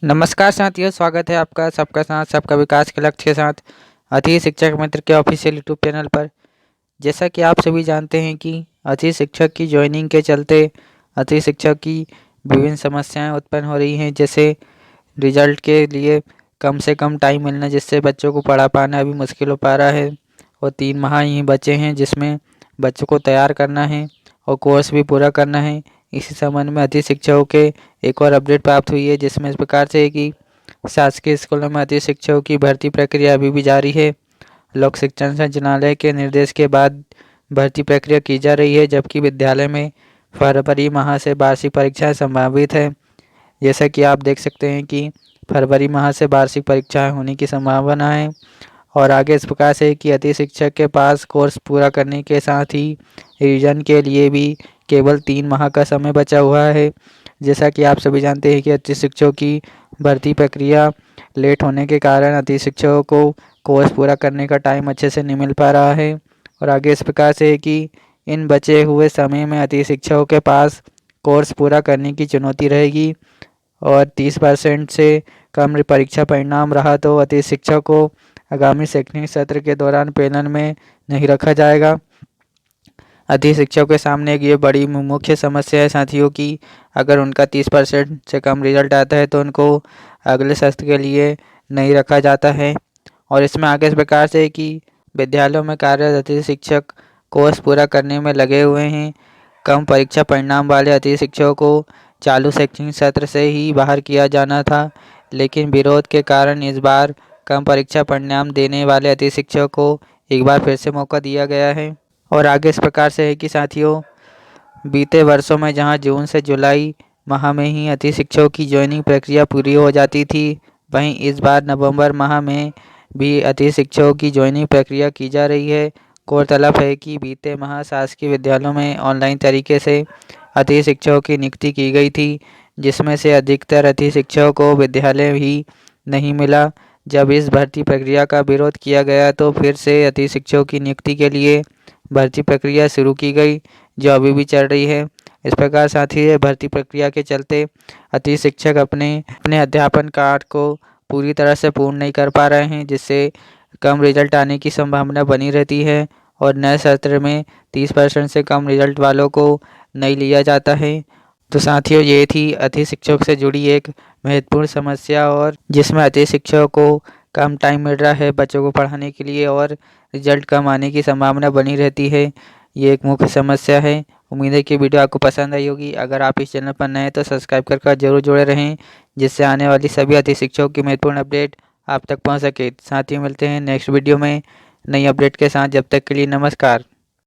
नमस्कार साथियों, स्वागत है आपका सबका साथ सबका विकास के लक्ष्य के साथ अतिथि शिक्षक मित्र के ऑफिशियल यूट्यूब चैनल पर। जैसा कि आप सभी जानते हैं कि अतिथि शिक्षक की ज्वाइनिंग के चलते अतिथि शिक्षक की विभिन्न समस्याएं उत्पन्न हो रही हैं। जैसे रिजल्ट के लिए कम से कम टाइम मिलना, जिससे बच्चों को पढ़ा पाना अभी मुश्किल हो पा रहा है और 3 माह ही बचे हैं जिसमें बच्चों को तैयार करना है और कोर्स भी पूरा करना है। इसी संबंध में अतिथि शिक्षकों के एक और अपडेट प्राप्त हुई है, जिसमें इस प्रकार से है कि शासकीय स्कूलों में अतिथि शिक्षकों की भर्ती प्रक्रिया अभी भी जारी है। लोक शिक्षण संचालनालय के निर्देश के बाद भर्ती प्रक्रिया की जा रही है, जबकि विद्यालय में फरवरी माह से वार्षिक परीक्षाएं संभावित है। जैसा कि आप देख सकते हैं कि फरवरी माह से वार्षिक परीक्षाएं होने की संभावना है। और आगे इस प्रकार से कि अतिथि शिक्षक के पास कोर्स पूरा करने के साथ ही रिवीजन के लिए भी केवल 3 माह का समय बचा हुआ है। जैसा कि आप सभी जानते हैं कि अतिथि शिक्षकों की भर्ती प्रक्रिया लेट होने के कारण अतिथि शिक्षकों को कोर्स पूरा करने का टाइम अच्छे से नहीं मिल पा रहा है। और आगे इस प्रकार से है कि इन बचे हुए समय में अतिथि शिक्षकों के पास कोर्स पूरा करने की चुनौती रहेगी और 30% से कम परीक्षा परिणाम रहा तो अतिथि शिक्षक को आगामी शैक्षणिक सत्र के दौरान पैनल में नहीं रखा जाएगा। अतिथि शिक्षकों के सामने एक ये बड़ी मुख्य समस्या है साथियों की अगर उनका 30% से कम रिजल्ट आता है तो उनको अगले सत्र के लिए नहीं रखा जाता है। और इसमें आगे इस प्रकार से कि विद्यालयों में कार्यरत अतिथि शिक्षक कोर्स पूरा करने में लगे हुए हैं। कम परीक्षा परिणाम वाले अतिथि शिक्षकों को चालू शैक्षणिक सत्र से ही बाहर किया जाना था, लेकिन विरोध के कारण इस बार कम परीक्षा परिणाम देने वाले अतिथि शिक्षकों को एक बार फिर से मौका दिया गया है। और आगे इस प्रकार से है कि साथियों, बीते वर्षों में जहां जून से जुलाई माह में ही अतिथि शिक्षकों की ज्वाइनिंग प्रक्रिया पूरी हो जाती थी, वहीं इस बार नवंबर माह में भी अतिथि शिक्षकों की ज्वाइनिंग प्रक्रिया की जा रही है। गौरतलब है कि बीते माह शासकीय विद्यालयों में ऑनलाइन तरीके से अतिथि शिक्षकों की नियुक्ति की गई थी, जिसमें से अधिकतर अतिथि शिक्षकों को विद्यालय ही नहीं मिला। जब इस भर्ती प्रक्रिया का विरोध किया गया तो फिर से अतिथि शिक्षकों की नियुक्ति के लिए भर्ती प्रक्रिया शुरू की गई, जो अभी भी चल रही है। इस प्रकार साथ ही भर्ती प्रक्रिया के चलते अतिथि शिक्षक अपने अपने अध्यापन कार्य को पूरी तरह से पूर्ण नहीं कर पा रहे हैं, जिससे कम रिजल्ट आने की संभावना बनी रहती है और नए सत्र में 30% से कम रिजल्ट वालों को नहीं लिया जाता है। तो साथियों, ये थी अतिथि शिक्षक से जुड़ी एक महत्वपूर्ण समस्या और जिसमें अतिथि शिक्षकों को कम टाइम मिल रहा है बच्चों को पढ़ाने के लिए और रिजल्ट कम आने की संभावना बनी रहती है। ये एक मुख्य समस्या है। उम्मीद है कि वीडियो आपको पसंद आई होगी। अगर आप इस चैनल पर नए हैं तो सब्सक्राइब कर जरूर जुड़े रहें, जिससे आने वाली सभी अतिथि शिक्षकों की महत्वपूर्ण अपडेट आप तक पहुंच सके। साथ ही मिलते हैं नेक्स्ट वीडियो में नई अपडेट के साथ। जब तक के लिए नमस्कार।